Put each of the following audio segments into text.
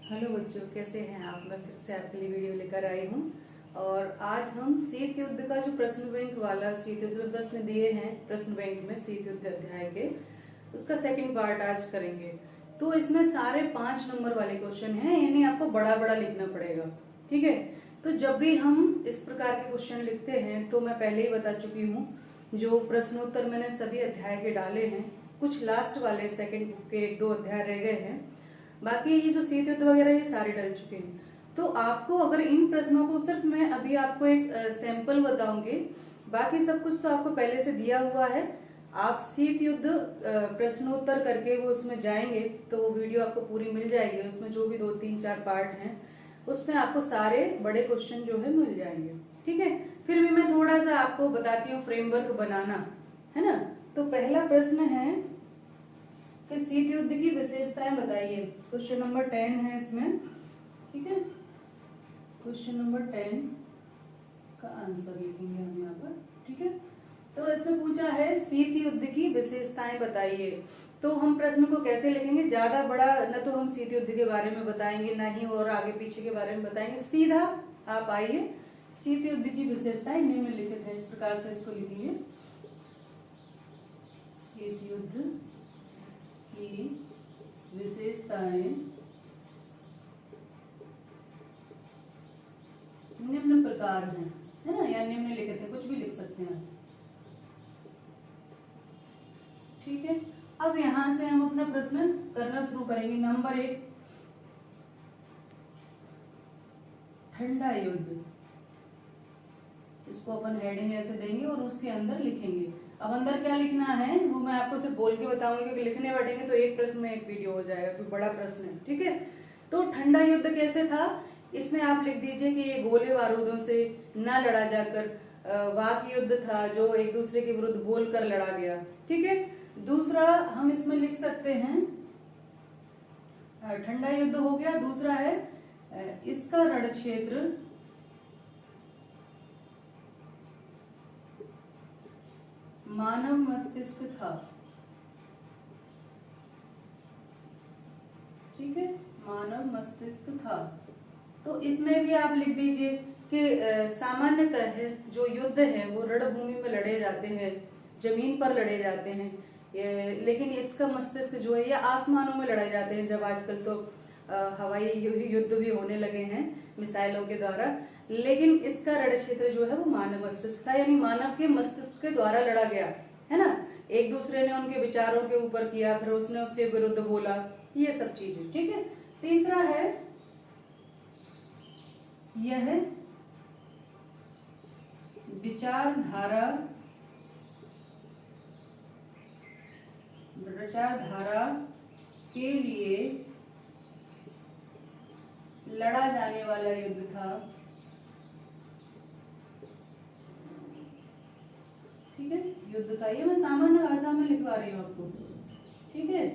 Hello बच्चों, कैसे हैं आप। मैं फिर से आपके लिए वीडियो लेकर आई हूँ। और आज हम शीत युद्ध का जो प्रश्न बैंक वाला शीत युद्ध में प्रश्न दिए हैं, प्रश्न बैंक में शीत युद्ध अध्याय के उसका सेकंड पार्ट आज करेंगे। तो इसमें सारे 5 नंबर वाले क्वेश्चन हैं, यानी आपको बड़ा बड़ा लिखना पड़ेगा। ठीक है। तो जब भी हम इस प्रकार के क्वेश्चन लिखते हैं तो मैं पहले ही बता चुकी हूँ, जो प्रश्नोत्तर मैंने सभी अध्याय के डाले हैं। कुछ लास्ट वाले सेकंड बुक के 1-2 अध्याय रह गए हैं, बाकी ये जो शीत युद्ध वगैरह ये सारे डल चुके हैं। तो आपको अगर इन प्रश्नों को सिर्फ मैं अभी आपको एक सैंपल बताऊंगी, बाकी सब कुछ तो आपको पहले से दिया हुआ है। आप शीत युद्ध प्रश्नोत्तर करके वो उसमें जाएंगे तो वो वीडियो आपको पूरी मिल जाएगी। उसमें जो भी 2-3-4 पार्ट हैं उसमें आपको सारे बड़े क्वेश्चन जो है मिल जाएंगे। ठीक है। फिर भी मैं थोड़ा सा आपको बताती हूँ फ्रेमवर्क बनाना, है ना। तो पहला प्रश्न है कि शीत युद्ध की विशेषताएं बताइए। क्वेश्चन नंबर 10 है इसमें। ठीक है। क्वेश्चन नंबर 10 का आंसर लिखेंगे हम यहाँ पर। ठीक है। तो इसमें पूछा है शीत युद्ध की विशेषताएं बताइए। तो हम प्रश्न को कैसे लिखेंगे, ज्यादा बड़ा न तो हम शीत युद्ध के बारे में बताएंगे, ना ही और आगे पीछे के बारे में बताएंगे। सीधा आप आइए, शीत युद्ध की विशेषताएं निम्नलिखित है, इस प्रकार से इसको लिखेंगे। शीत युद्ध की विशेषताएं निम्न प्रकार हैं, है ना, या निम्नलिखित है, कुछ भी लिख सकते हैं। ठीक है। अब यहां से हम अपना प्रश्न करना शुरू करेंगे। नंबर 1, ठंडा युद्ध। इसको अपन हेडिंग ऐसे देंगे और उसके अंदर लिखेंगे। अब अंदर क्या लिखना है वो मैं आपको सिर्फ बोल के बताऊंगी, क्योंकि लिखने बैठेंगे तो एक प्रश्न में एक वीडियो हो जाएगा, कोई बड़ा प्रश्न है। ठीक है। तो ठंडा युद्ध कैसे था, इसमें आप लिख दीजिए कि ये गोले बारूदों से न लड़ा जाकर वाक युद्ध था, जो एक दूसरे के विरुद्ध बोलकर लड़ा गया। ठीक है। दूसरा हम इसमें लिख सकते हैं, ठंडा युद्ध हो गया। दूसरा है इसका रण क्षेत्र मानव मस्तिष्क था। ठीक है, मानव मस्तिष्क था। तो इसमें भी आप लिख दीजिए कि सामान्यतः जो युद्ध है वो रणभूमि में लड़े जाते हैं, जमीन पर लड़े जाते हैं, लेकिन इसका मस्तिष्क जो है ये आसमानों में लड़ाए जाते हैं। जब आजकल तो हवाई युद्ध भी होने लगे हैं मिसाइलों के द्वारा, लेकिन इसका रण क्षेत्र जो है वो मानव मस्तिष्क था, यानी मानव के मस्तिष्क के द्वारा लड़ा गया, है ना। एक दूसरे ने उनके विचारों के ऊपर किया, फिर उसने उसके विरुद्ध बोला, ये सब चीजें। ठीक है। तीसरा है यह विचारधारा के लिए लड़ा जाने वाला युद्ध था। ठीक है, युद्ध था। ये मैं सामान्य भाषा में लिखवा रही हूँ आपको। ठीक है।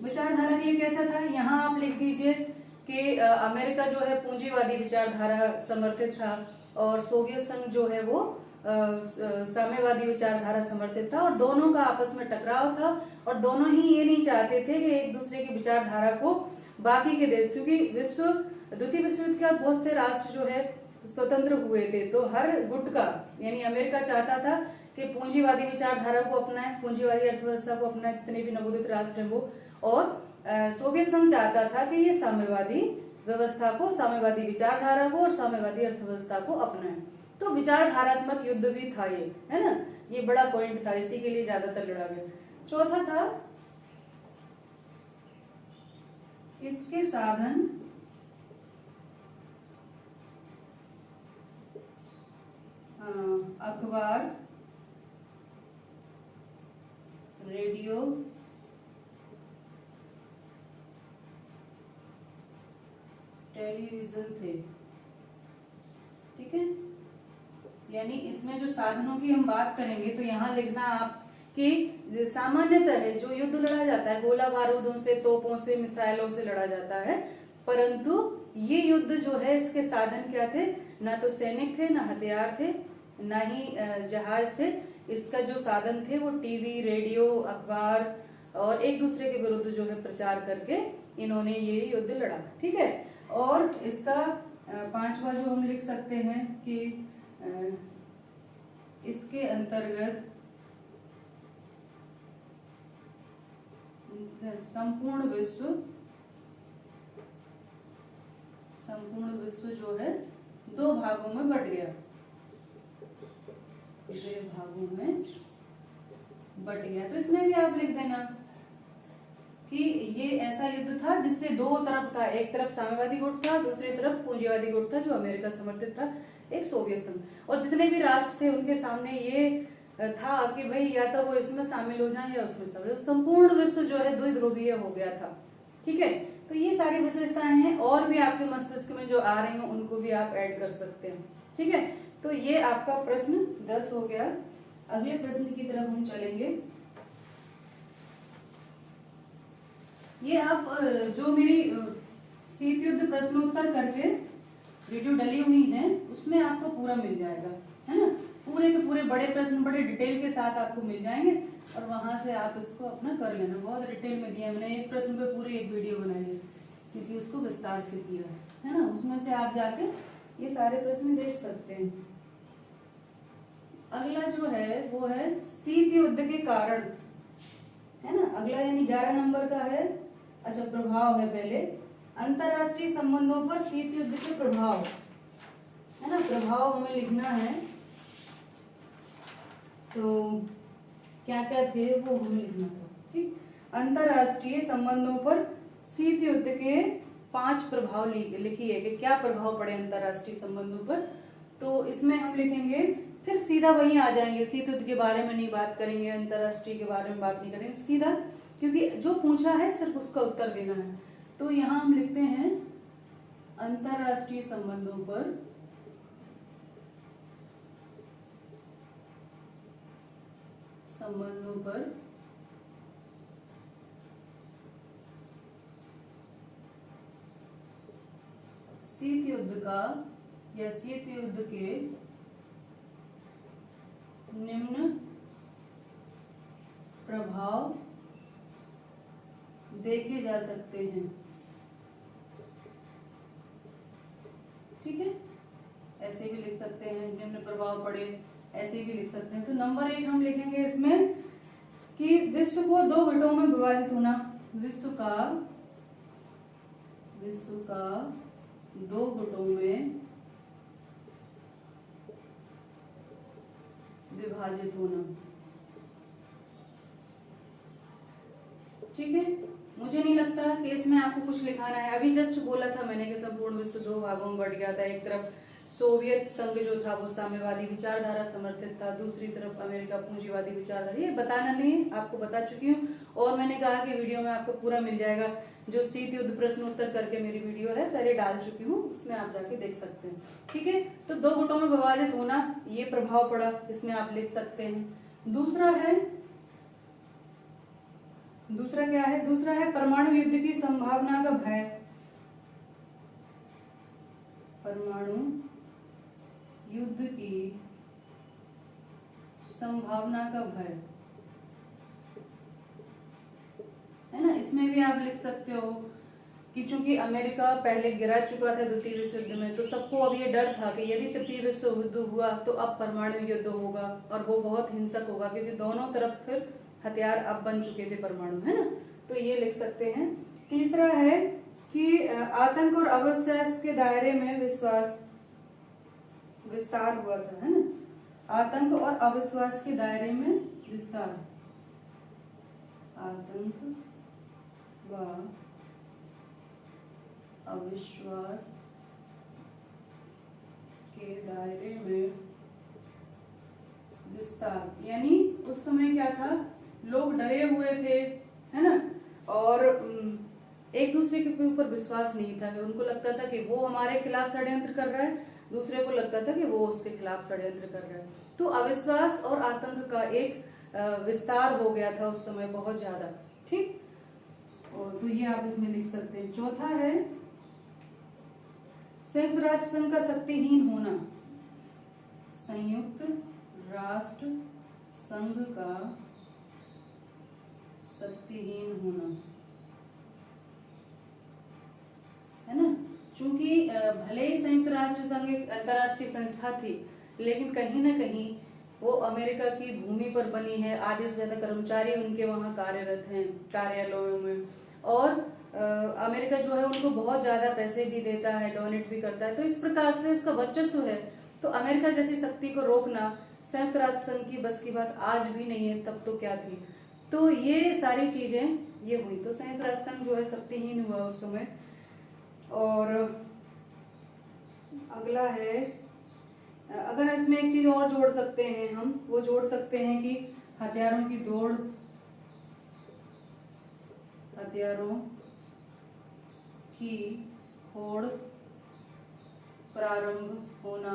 विचारधारा के लिए कैसा था, यहाँ आप लिख दीजिए कि अमेरिका जो है पूंजीवादी विचारधारा समर्थित था, और सोवियत संघ जो है वो साम्यवादी विचारधारा समर्थित था, और दोनों का आपस में टकराव था। और दोनों ही ये नहीं चाहते थे कि एक दूसरे की विचारधारा को बाकी के देश, क्योंकि द्वितीय विश्व युद्ध के बहुत से राष्ट्र जो है स्वतंत्र हुए थे, तो हर गुट का, यानी अमेरिका चाहता था कि पूंजीवादी विचारधारा को अपनाए, पूंजीवादी अर्थव्यवस्था को अपनाए, जितने भी नवोदित राष्ट्र हैं वो, और सोवियत संघ चाहता था कि ये साम्यवादी व्यवस्था को, साम्यवादी विचारधारा को और साम्यवादी अर्थव्यवस्था को अपनाए। तो विचारधारात्मक युद्ध भी था ये, है ना। ये बड़ा पॉइंट था, इसी के लिए ज्यादातर लड़ा गया। चौथा था इसके साधन अखबार, रेडियो, टेलीविजन थे। ठीक है। यानी इसमें जो साधनों की हम बात करेंगे तो यहाँ लिखना आप कि सामान्यतः जो युद्ध लड़ा जाता है गोला बारूदों से, तोपों से, मिसाइलों से लड़ा जाता है, परंतु ये युद्ध जो है इसके साधन क्या थे, ना तो सैनिक थे, ना हथियार थे, ना ही जहाज थे। इसका जो साधन थे वो टीवी, रेडियो, अखबार और एक दूसरे के विरुद्ध जो है प्रचार करके इन्होंने ये युद्ध लड़ा। ठीक है। और इसका पांचवा जो हम लिख सकते हैं कि इसके अंतर्गत संपूर्ण विश्व जो है दो भागों में बट गया, दो भागों में बट गया। तो इसमें भी आप लिख देना कि ये ऐसा युद्ध था जिससे दो तरफ था, एक तरफ साम्यवादी गुट था, दूसरी तरफ पूंजीवादी गुट था जो अमेरिका समर्थित था, एक सोवियत संघ। और जितने भी राष्ट्र थे उनके सामने ये था कि भाई या तो वो इसमें शामिल हो जाएं या उसमें शामिल। संपूर्ण विश्व जो है द्विध्रुवीय हो गया था। ठीक है, तो ये सारी विशेषताएं हैं, और भी आपके मस्तिष्क में जो आ रही हो उनको भी आप ऐड कर सकते हैं। ठीक है, तो ये आपका प्रश्न 10 हो गया। अगले प्रश्न की तरफ हम चलेंगे। ये आप जो मेरी शीत युद्ध प्रश्नोत्तर करके वीडियो डली हुई है उसमें आपको पूरा मिल जाएगा, है ना। पूरे के पूरे बड़े प्रश्न बड़े डिटेल के साथ आपको मिल जाएंगे और वहां से आप इसको अपना कर लेना। बहुत डिटेल में दिया मैंने, एक प्रश्न पे पूरी एक वीडियो बनाई है क्योंकि उसको विस्तार से किया है ना। उसमें से आप जाके ये सारे प्रश्न देख सकते हैं। अगला जो है वो है शीत युद्ध के कारण, है ना। अगला यानी 11 नंबर का है। अच्छा, प्रभाव है पहले, अंतरराष्ट्रीय संबंधों पर शीत युद्ध के प्रभाव, है ना। प्रभाव हमें लिखना है, तो क्या क्या थे वो हमें लिखना था। ठीक, अंतरराष्ट्रीय संबंधों पर शीत युद्ध के 5 प्रभाव लिखिए कि क्या प्रभाव पड़े अंतरराष्ट्रीय संबंधों पर। तो इसमें हम लिखेंगे, फिर सीधा वहीं आ जाएंगे, शीत युद्ध के बारे में नहीं बात करेंगे, अंतरराष्ट्रीय के बारे में बात नहीं करेंगे, सीधा, क्योंकि जो पूछा है सिर्फ उसका उत्तर देना है। तो यहाँ हम लिखते हैं अंतरराष्ट्रीय संबंधों पर शीत युद्ध का या शीत युद्ध के निम्न प्रभाव देखे जा सकते हैं। ठीक है, ऐसे भी लिख सकते हैं, निम्न प्रभाव पड़े, ऐसे भी लिख सकते हैं। तो नंबर 1 हम लिखेंगे इसमें कि विश्व को 2 गुटों में विभाजित होना, विश्व का 2 गुटों में विभाजित होना। ठीक है, मुझे नहीं लगता कि इसमें आपको कुछ लिखाना है। अभी जस्ट बोला था मैंने कि संपूर्ण विश्व 2 भागों में बढ़ गया था। एक तरफ सोवियत संघ जो था वो साम्यवादी विचारधारा समर्थित था, दूसरी तरफ अमेरिका पूंजीवादी विचारधारा। ये बताना नहीं है, आपको बता चुकी हूँ। और मैंने कहा कि वीडियो में आपको पूरा मिल जाएगा, जो शीत युद्ध प्रश्नोत्तर करके मेरी वीडियो है पहले डाल चुकी हूँ, उसमें आप जाके देख सकते हैं। ठीक है, तो 2 गुटों में विभाजित होना, ये प्रभाव पड़ा, इसमें आप लिख सकते हैं। दूसरा क्या है? दूसरा है परमाणु युद्ध की संभावना का भय। परमाणु युद्ध की संभावना का भय, है ना। इसमें भी आप लिख सकते हो कि चूंकि अमेरिका पहले गिरा चुका था द्वितीय विश्व युद्ध में, तो सबको अब ये डर था कि यदि तृतीय विश्व युद्ध हुआ तो अब परमाणु युद्ध होगा और वो बहुत हिंसक होगा, क्योंकि दोनों तरफ फिर हथियार अब बन चुके थे परमाणु, है ना। तो ये लिख सकते हैं। तीसरा है कि आतंक और अविश्वास के दायरे में विस्तार हुआ था, है ना। आतंक और अविश्वास के दायरे में विस्तार, आतंक व अविश्वास के दायरे में विस्तार, यानी उस समय क्या था, लोग डरे हुए थे, है ना, और एक दूसरे के ऊपर विश्वास नहीं था। उनको लगता था कि वो हमारे खिलाफ षड्यंत्र कर रहा है, दूसरे को लगता था कि वो उसके खिलाफ षड्यंत्र कर रहा है। तो अविश्वास और आतंक का एक विस्तार हो गया था उस समय बहुत ज्यादा। ठीक, और तो ये आप इसमें लिख सकते हैं। चौथा है संयुक्त राष्ट्र संघ का शक्तिहीन होना। संयुक्त राष्ट्र संघ का शक्तिहीन होना, है ना। चूंकि भले ही संयुक्त राष्ट्र संघ एक अंतर्राष्ट्रीय संस्था थी, लेकिन कहीं ना कहीं वो अमेरिका की भूमि पर बनी है। आधे से ज्यादा कर्मचारी उनके वहां कार्यरत हैं कार्यालयों में, और अमेरिका जो है उनको बहुत ज्यादा पैसे भी देता है, डोनेट भी करता है। तो इस प्रकार से उसका वर्चस्व है। तो अमेरिका जैसी शक्ति को रोकना संयुक्त राष्ट्र संघ की बस की बात आज भी नहीं है, तब तो क्या थी। तो ये सारी चीजें ये हुई, तो संयुक्त राष्ट्र संघ जो है शक्तिहीन हुआ उस समय। और अगला है, अगर इसमें एक चीज और जोड़ सकते हैं हम, वो जोड़ सकते हैं कि हथियारों की दौड़, हथियारों की होड़ प्रारंभ होना,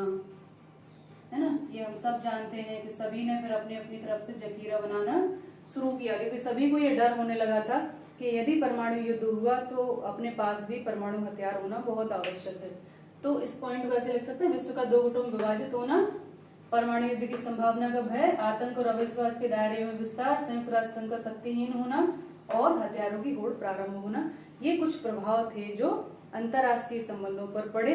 है ना। ये हम सब जानते हैं कि सभी ने फिर अपनी अपनी तरफ से जखीरा बनाना शुरू किया, क्योंकि सभी को ये डर होने लगा था कि यदि परमाणु युद्ध हुआ तो अपने पास भी परमाणु हथियार होना बहुत आवश्यक है। तो इस पॉइंट को ऐसे लिख सकते हैं, विश्व का दो गुटों में विभाजित होना, परमाणु युद्ध की संभावना का भय, आतंक और अविश्वास के दायरे में विस्तार, संयुक्त राष्ट्र संघ का शक्तिहीन होना और हथियारों की होड़ प्रारंभ होना, ये कुछ प्रभाव थे जो अंतरराष्ट्रीय संबंधों पर पड़े,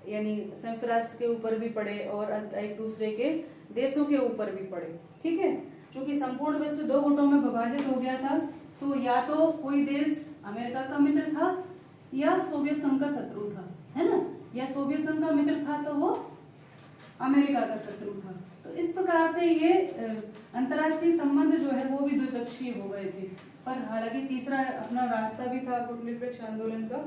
यानी संयुक्त राष्ट्र के ऊपर भी पड़े और एक दूसरे के देशों के ऊपर भी पड़े। ठीक है, क्योंकि संपूर्ण विश्व दो गुटों में विभाजित हो गया था, तो या तो कोई देश अमेरिका का मित्र था या सोवियत संघ का शत्रु था, है ना, या सोवियत संघ का मित्र था तो वो अमेरिका का शत्रु था। तो इस प्रकार से ये अंतरराष्ट्रीय संबंध जो है वो भी द्विपक्षीय हो गए थे। पर हालांकि तीसरा अपना रास्ता भी था गुटनिरपेक्ष आंदोलन का,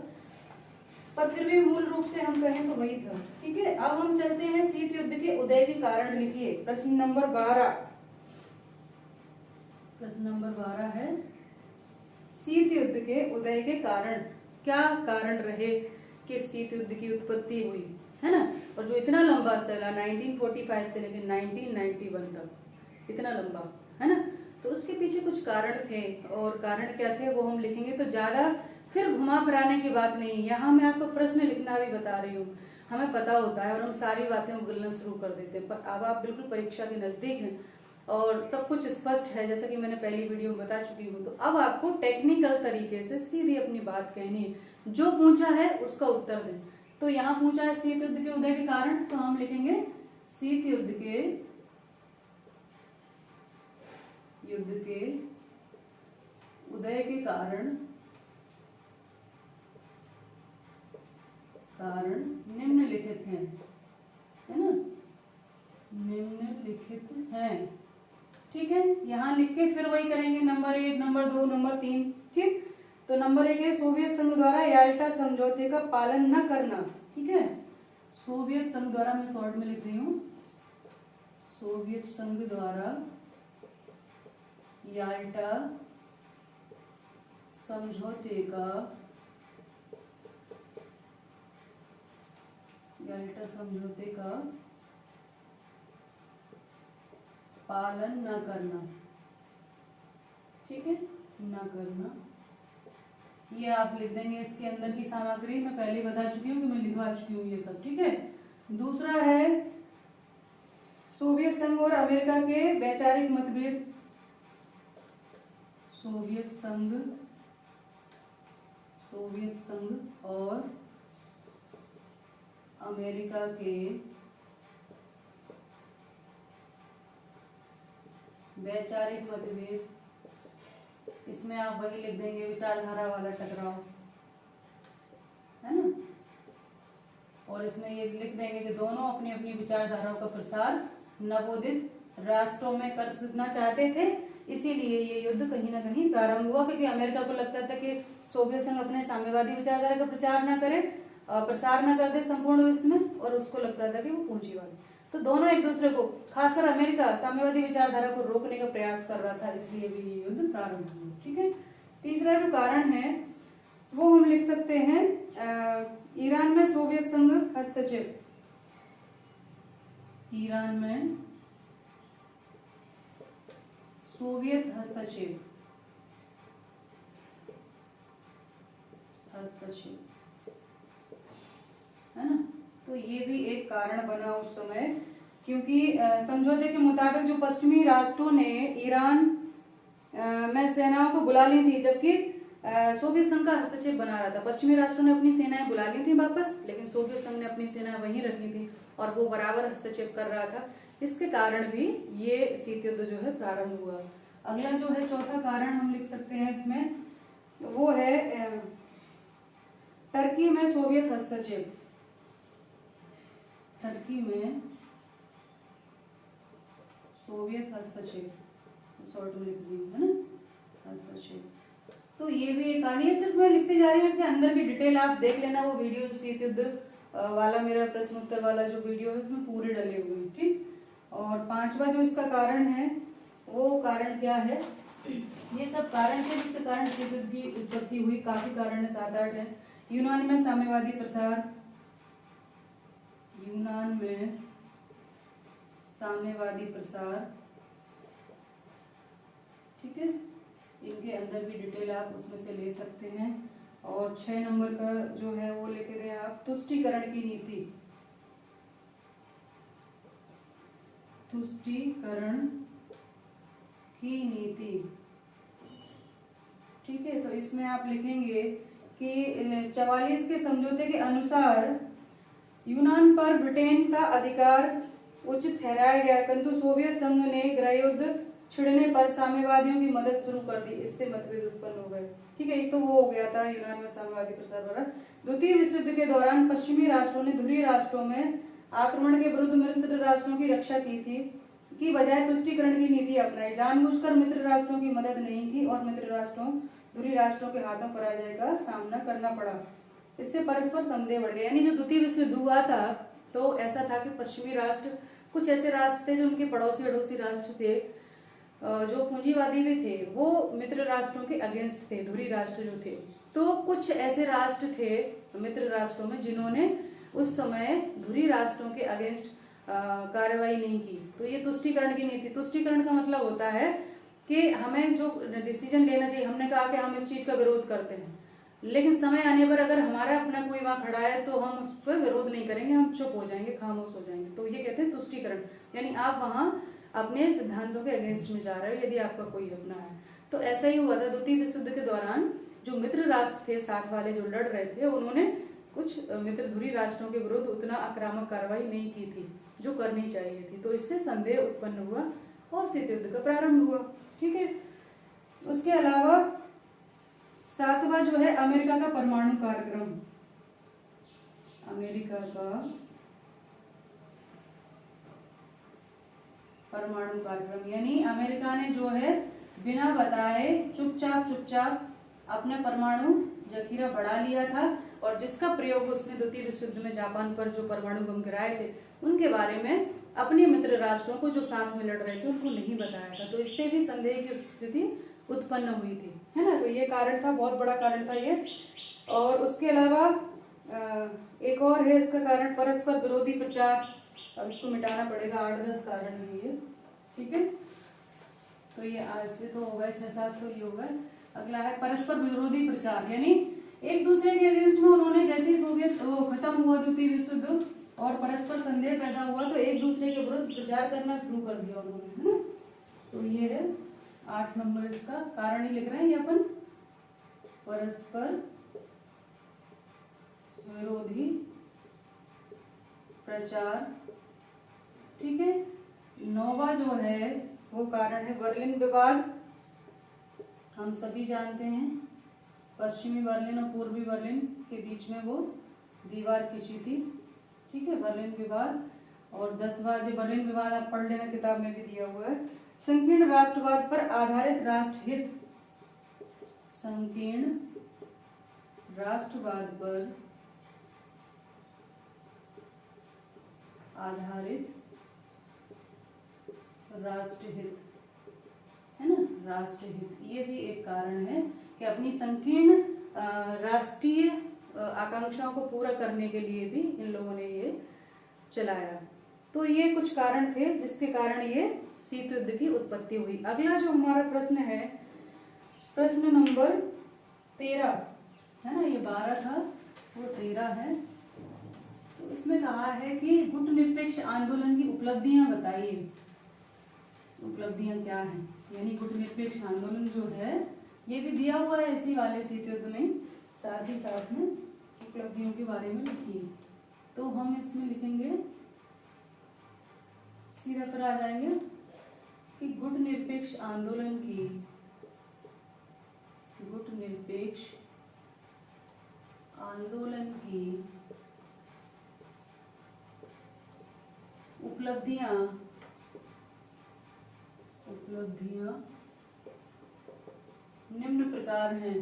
पर फिर भी मूल रूप से हम कहें तो वही था। ठीक है, अब हम चलते हैं शीत युद्ध के उदय के कारण लिखिए। प्रश्न नंबर 12, प्रश्न नंबर 12 है शीत युद्ध के उदय के कारण। क्या कारण रहे कि शीत युद्ध की उत्पत्ति हुई, है ना, और जो इतना लंबा चला 1945 से लेकर 1991 तक, इतना लंबा, है ना। तो उसके पीछे कुछ कारण थे, और कारण क्या थे वो हम लिखेंगे। तो ज्यादा फिर घुमा फिराने की बात नहीं, यहाँ मैं आपको प्रश्न लिखना भी बता रही हूँ। हमें पता होता है और हम सारी बातें उगलना शुरू कर देते हैं, पर अब आप बिल्कुल परीक्षा के नजदीक हैं और सब कुछ स्पष्ट है, जैसा कि मैंने पहली वीडियो में बता चुकी हूँ। तो अब आपको टेक्निकल तरीके से सीधी अपनी बात कहनी है, जो पूछा है उसका उत्तर दें। तो यहाँ पूछा है शीत युद्ध के उदय के कारण, तो हम लिखेंगे शीत युद्ध के उदय के कारण निम्नलिखित हैं, है ना, निम्नलिखित हैं। ठीक है, यहाँ लिख के फिर वही करेंगे, नंबर 1, नंबर 2, नंबर 3। ठीक, तो नंबर 1 है सोवियत संघ द्वारा याल्टा समझौते का पालन न करना। ठीक है, सोवियत संघ द्वारा, मैं शॉर्ट में लिख रही हूँ, सोवियत संघ द्वारा याल्टा समझौते का पालन न करना। ठीक है, न करना, ये आप लिख देंगे। इसके अंदर की सामग्री मैं पहले बता चुकी हूँ कि मैं लिखवा चुकी हूँ ये सब। ठीक है, दूसरा है सोवियत संघ और अमेरिका के वैचारिक मतभेद। सोवियत संघ और अमेरिका के वैचारिक मतभेद, इसमें आप वही लिख देंगे विचारधारा वाला टकराव, है ना। और इसमें ये लिख देंगे कि दोनों अपनी अपनी विचारधाराओं का प्रसार नवोदित राष्ट्रों में करना चाहते थे, इसीलिए ये युद्ध कहीं ना कहीं प्रारंभ हुआ, क्योंकि अमेरिका को लगता था कि सोवियत संघ अपने साम्यवादी विचारधारा का प्रचार न करे, प्रसार न कर दे संपूर्ण विश्व में, और उसको लगता था कि वो पूंजीवादी। तो दोनों एक दूसरे को, खासकर अमेरिका साम्यवादी विचारधारा को रोकने का प्रयास कर रहा था, इसलिए भी ये युद्ध प्रारंभ हुआ। ठीक है, तीसरा जो कारण है वो हम लिख सकते हैं ईरान में सोवियत संघ हस्तक्षेप। ईरान में सोवियत हस्तक्षेप, है ना। तो ये भी एक कारण बना उस समय, क्योंकि समझौते के मुताबिक जो पश्चिमी राष्ट्रों ने ईरान में सेनाओं को बुला ली थी, जबकि सोवियत संघ का हस्तक्षेप बना रहा था। पश्चिमी राष्ट्रों ने अपनी सेनाएं बुला ली थी वापस, लेकिन सोवियत संघ ने अपनी सेनाएं वहीं रखी थी और वो बराबर हस्तक्षेप कर रहा था। इसके कारण भी ये शीत युद्ध जो है प्रारंभ हुआ। अगला जो है चौथा कारण हम लिख सकते हैं इसमें, वो है टर्की में सोवियत हस्तक्षेप। टर्की में सोवियत हस्तक्षेप, शॉर्ट में लिख दी है ना, हस्तक्षेप। तो ये भी एक कारण, ये सिर्फ मैं लिखते जा रही हूँ कि अंदर की डिटेल आप देख लेना। वो वीडियो शीत युद्ध वाला मेरा प्रश्न उत्तर वाला जो वीडियो है उसमें पूरे डले हुए हैं, ठीक। और पांचवा जो इसका कारण है, वो कारण क्या है, ये सब कारण थे जिसके कारण शीत युद्ध की उत्पत्ति हुई। काफी कारण है, 7-8 है। यूनान में साम्यवादी प्रसार, यूनान में साम्यवादी प्रसार, ठीक है। इनके अंदर भी डिटेल आप उसमें से ले सकते हैं। और 6 नंबर का जो है वो लेके गए आप, तुष्टीकरण की नीति। तुष्टीकरण की नीति, ठीक है। तो इसमें आप लिखेंगे कि 44 के समझौते के अनुसार यूनान पर ब्रिटेन का अधिकार उचित ठहराया गया, किंतु सोवियत संघ ने गृहयुद्ध छिड़ने पर साम्यवादियों की मदद शुरू कर दी। इससे मतभेद उत्पन्न हो गए, ठीक है। एक तो वो हो गया था यूनान में साम्यवादी प्रसार द्वारा। द्वितीय विश्व युद्ध के दौरान पश्चिमी राष्ट्रों ने ध्रुवीय राष्ट्रों में आक्रमण के विरुद्ध मित्र राष्ट्रों की रक्षा की थी, की बजाय तुष्टीकरण की नीति अपनाई। जानबूझकर मित्र राष्ट्रों की मदद नहीं की और मित्र राष्ट्रों ध्रुवीय राष्ट्रों के हाथों पराजय का सामना करना पड़ा। इससे परस्पर संदेह बढ़ गए। यानी जो द्वितीय विश्व युद्ध हुआ था तो ऐसा था कि पश्चिमी राष्ट्र, कुछ ऐसे राष्ट्र थे जो उनके पड़ोसी अड़ोसी राष्ट्र थे, जो पूंजीवादी भी थे, वो मित्र राष्ट्रों के अगेंस्ट थे, ध्रुवीय राष्ट्र जो थे। तो कुछ ऐसे राष्ट्र थे मित्र राष्ट्रों में जिन्होंने उस समय ध्रुवीय राष्ट्रों के अगेंस्ट कार्रवाई नहीं की। तो ये तुष्टीकरण की नीति, तुष्टीकरण का मतलब होता है कि हमें जो डिसीजन लेना चाहिए, हमने कहा कि हम इस चीज का विरोध करते हैं, लेकिन समय आने पर अगर हमारा अपना कोई वहां खड़ा है तो हम उस पर विरोध नहीं करेंगे, हम चुप हो जाएंगे, खामोश हो जाएंगे। तो ये कहते हैं तुष्टीकरण। यानी आप वहां अपने सिद्धांतों के अगेंस्ट में जा रहे हो यदि आपका कोई अपना है। तो ऐसा ही हुआ था द्वितीय विश्व युद्ध के दौरान। जो मित्र राष्ट्र थे साथ वाले जो लड़ रहे थे, उन्होंने कुछ मित्र ध्रुवीय राष्ट्रों के विरुद्ध उतना आक्रामक कार्रवाई नहीं की थी जो करनी चाहिए थी। तो इससे संदेह उत्पन्न हुआ और शीत युद्ध का प्रारंभ हुआ, ठीक है। उसके अलावा 7वां जो है अमेरिका का परमाणु कार्यक्रम। अमेरिका का परमाणु कार्यक्रम, यानी अमेरिका ने जो है बिना बताए चुपचाप अपने परमाणु जखीरा बढ़ा लिया था, और जिसका प्रयोग उसने द्वितीय विश्व युद्ध में जापान पर जो परमाणु बम गिराए थे उनके बारे में अपने मित्र राष्ट्रों को जो साथ में लड़ रहे थे उनको नहीं बताया था। तो इससे भी संदेह की स्थिति उत्पन्न हुई थी, है ना। तो ये कारण था, बहुत बड़ा कारण था ये। और उसके अलावा एक और है इसका कारण, परस्पर विरोधी प्रचार। अब इसको मिटाना पड़ेगा, 8-10 कारण है ये, ठीक है। तो ये आज से तो होगा 6-7 तो ये होगा। अगला है परस्पर विरोधी प्रचार, यानी एक दूसरे के अगेंस्ट में उन्होंने, जैसे ही सोवियत खत्म हुआ द्वितीय विश्व युद्ध और परस्पर संदेह पैदा हुआ, तो एक दूसरे के विरुद्ध प्रचार करना शुरू कर दिया उन्होंने, है ना। तो ये है 8 नंबर इसका कारण ही लिख रहे हैं ये अपन, परस्पर विरोधी प्रचार, ठीक है। 9वां जो है वो कारण है बर्लिन विवाद। हम सभी जानते हैं पश्चिमी बर्लिन और पूर्वी बर्लिन के बीच में वो दीवार खींची थी, ठीक है, बर्लिन विवाद। और 10वां जो बर्लिन विवाद आप पढ़ लेना, किताब में भी दिया हुआ है। संकीर्ण राष्ट्रवाद पर आधारित राष्ट्रहित, संकीर्ण राष्ट्रवाद पर आधारित राष्ट्रहित, है ना, राष्ट्रहित। ये भी एक कारण है कि अपनी संकीर्ण राष्ट्रीय आकांक्षाओं को पूरा करने के लिए भी इन लोगों ने ये चलाया। तो ये कुछ कारण थे जिसके कारण ये शीत युद्ध की उत्पत्ति हुई। अगला जो हमारा प्रश्न है, प्रश्न नंबर 13 है ना, ये 12 था वो 13 है। तो इसमें कहा है कि गुटनिरपेक्ष आंदोलन की उपलब्धियां बताइए। उपलब्धियां क्या हैं, यानी गुटनिरपेक्ष आंदोलन जो है ये भी दिया हुआ है इसी वाले शीत युद्ध में, साथ ही साथ में उपलब्धियों के बारे में लिखिए। तो हम इसमें लिखेंगे, सीधा पर आ जाएंगे कि गुट निरपेक्ष आंदोलन की, गुट निरपेक्ष आंदोलन की उपलब्धियां निम्न प्रकार हैं,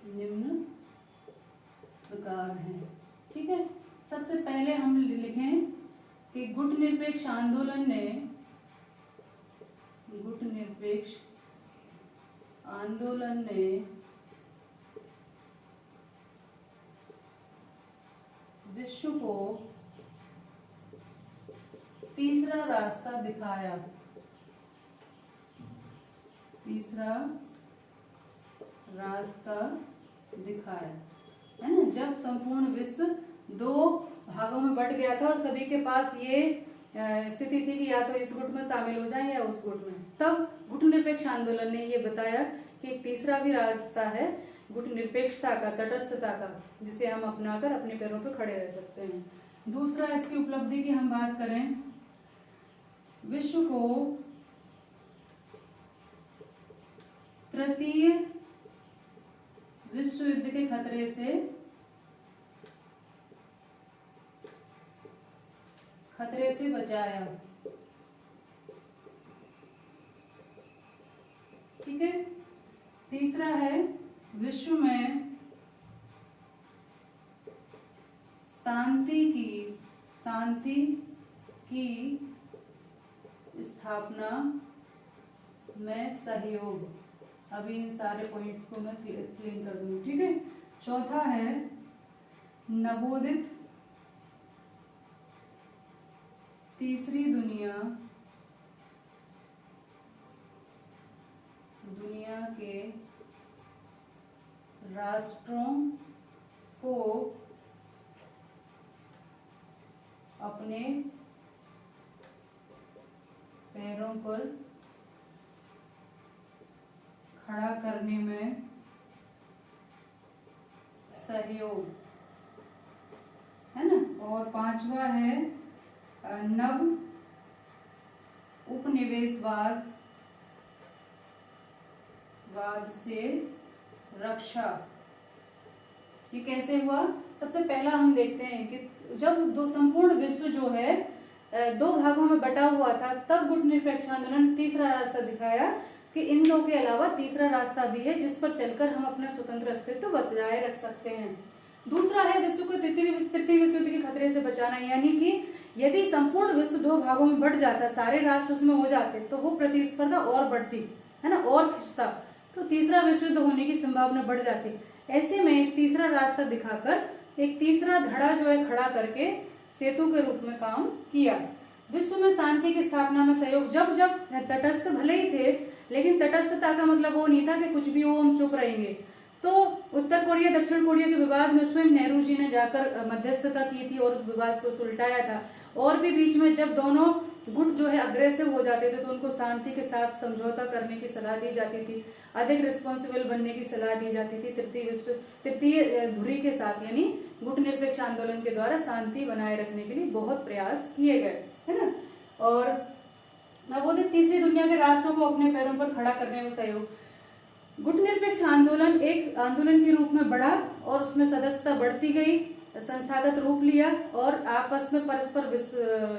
निम्न प्रकार हैं। ठीक है, सबसे पहले हम लिखें कि गुट निरपेक्ष आंदोलन ने, गुट निरपेक्ष आंदोलन ने विश्व को तीसरा रास्ता दिखाया, तीसरा रास्ता दिखाया, है ना। जब संपूर्ण विश्व दो भागों में बट गया था और सभी के पास ये स्थिति थी कि या तो इस गुट में शामिल हो जाए या उस गुट में, तब गुट निरपेक्ष आंदोलन ने ये बताया कि एक तीसरा भी रास्ता है गुट निरपेक्षता का, तटस्थता का, जिसे हम अपनाकर अपने पैरों पर खड़े रह सकते हैं। दूसरा, इसकी उपलब्धि की हम बात करें, विश्व को तृतीय विश्व युद्ध के खतरे से बचाया। ठीक है। तीसरा है, विश्व में शांति की स्थापना में सहयोग। अभी इन सारे पॉइंट्स को मैं क्लीन कर दूंगी। ठीक है। चौथा है, नवोदित तीसरी दुनिया के राष्ट्रों को अपने पैरों पर खड़ा करने में सहयोग, है ना। और पांचवा है, नव उपनिवेशवाद से रक्षा। ये कैसे हुआ? सबसे पहला हम देखते हैं कि जब दो संपूर्ण विश्व जो है दो भागों में बटा हुआ था, तब गुट निरपेक्ष आंदोलन ने तीसरा रास्ता दिखाया कि इन दो के अलावा तीसरा रास्ता भी है जिस पर चलकर हम अपना स्वतंत्र अस्तित्व बचाए रख सकते हैं। दूसरा है, विश्व को तृतीय विश्व युद्ध के खतरे से बचाना, यानी कि यदि संपूर्ण विश्व दो भागों में बढ़ जाता, सारे राष्ट्र उसमें हो जाते, तो वो प्रतिस्पर्धा और बढ़ती, है ना, और खिंचता, तो तीसरा विश्व युद्ध होने की संभावना बढ़ जाती। ऐसे में एक तीसरा रास्ता दिखाकर एक तीसरा धड़ा जो है खड़ा करके सेतु के रूप में काम किया। विश्व में शांति की स्थापना में सहयोग, जब जब तटस्थ भले ही थे, लेकिन तटस्थता का मतलब वो नहीं था कि कुछ भी हो हम चुप रहेंगे। तो उत्तर कोरिया दक्षिण कोरिया के विवाद में स्वयं नेहरू जी ने जाकर मध्यस्थता की थी और उस विवाद को सुलटाया था। और भी बीच में जब दोनों गुट जो है अग्रेसिव हो जाते थे तो उनको शांति के साथ समझौता करने की सलाह दी जाती थी, अधिक रिस्पॉन्सिबल बनने की सलाह दी जाती थी। तृतीय धुरी के साथ, यानी गुट निरपेक्ष आंदोलन के द्वारा शांति बनाए रखने के लिए बहुत प्रयास किए गए, है ना। और नवोदित तीसरी दुनिया के राष्ट्रों को अपने पैरों पर खड़ा करने में सहयोग। गुट निरपेक्ष आंदोलन एक आंदोलन के रूप में बढ़ा और उसमें सदस्यता बढ़ती गई, संस्थागत रूप लिया और आपस में परस्पर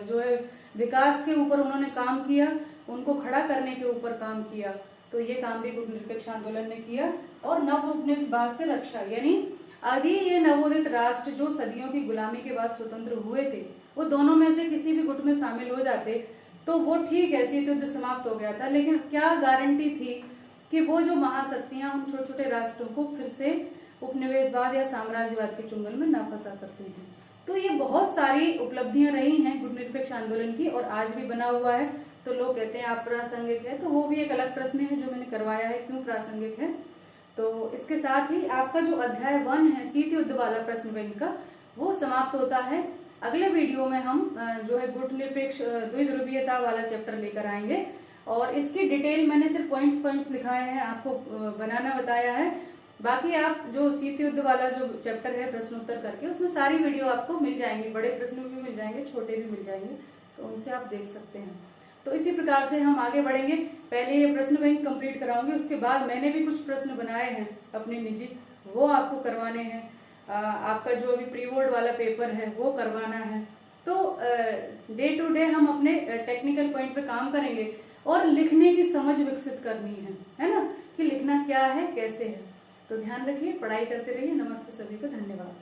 जो है विकास के ऊपर उन्होंने काम किया, उनको खड़ा करने के ऊपर काम किया। तो ये काम भी गुट निरपेक्ष आंदोलन ने किया। और नव उपनिवेशवाद से रक्षा, यानी यदि ये नवोदित राष्ट्र जो सदियों की गुलामी के बाद स्वतंत्र हुए थे, वो दोनों में से किसी भी गुट में शामिल हो जाते तो वो ठीक है, शीत युद्ध समाप्त हो गया था, लेकिन क्या गारंटी थी कि वो जो महाशक्तियां उन छोटे छोटे राष्ट्रों को फिर से उपनिवेशवाद या साम्राज्यवाद के चुंगल में न फंसा सकती थी। तो ये बहुत सारी उपलब्धियां रही हैं गुट निरपेक्ष आंदोलन की और आज भी बना हुआ है। तो लोग कहते हैं आप प्रासंगिक है, तो वो भी एक अलग प्रश्न है जो मैंने करवाया है, क्यों प्रासंगिक है। तो इसके साथ ही आपका जो अध्याय 1 है शीत युद्ध वाला प्रश्न बैंक का, वो समाप्त होता है। अगले वीडियो में हम जो है गुट निरपेक्ष द्विध्रुवीयता वाला चैप्टर लेकर आएंगे। और इसकी डिटेल मैंने सिर्फ पॉइंट्स लिखाए हैं, आपको बनाना बताया है। बाकी आप जो शीत युद्ध वाला जो चैप्टर है प्रश्नोत्तर करके, उसमें सारी वीडियो आपको मिल जाएंगी, बड़े प्रश्न भी मिल जाएंगे, छोटे भी मिल जाएंगे, तो उनसे आप देख सकते हैं। तो इसी प्रकार से हम आगे बढ़ेंगे। पहले ये प्रश्न बैंक कंप्लीट कराऊंगी, उसके बाद मैंने भी कुछ प्रश्न बनाए हैं अपने निजी, वो आपको करवाने हैं। आपका जो अभी प्री बोर्ड वाला पेपर है वो करवाना है। तो डे टू डे हम अपने टेक्निकल पॉइंट पे काम करेंगे और लिखने की समझ विकसित करनी है ना, कि लिखना क्या है, कैसे है। तो ध्यान रखिए, पढ़ाई करते रहिए। नमस्ते सभी को, धन्यवाद।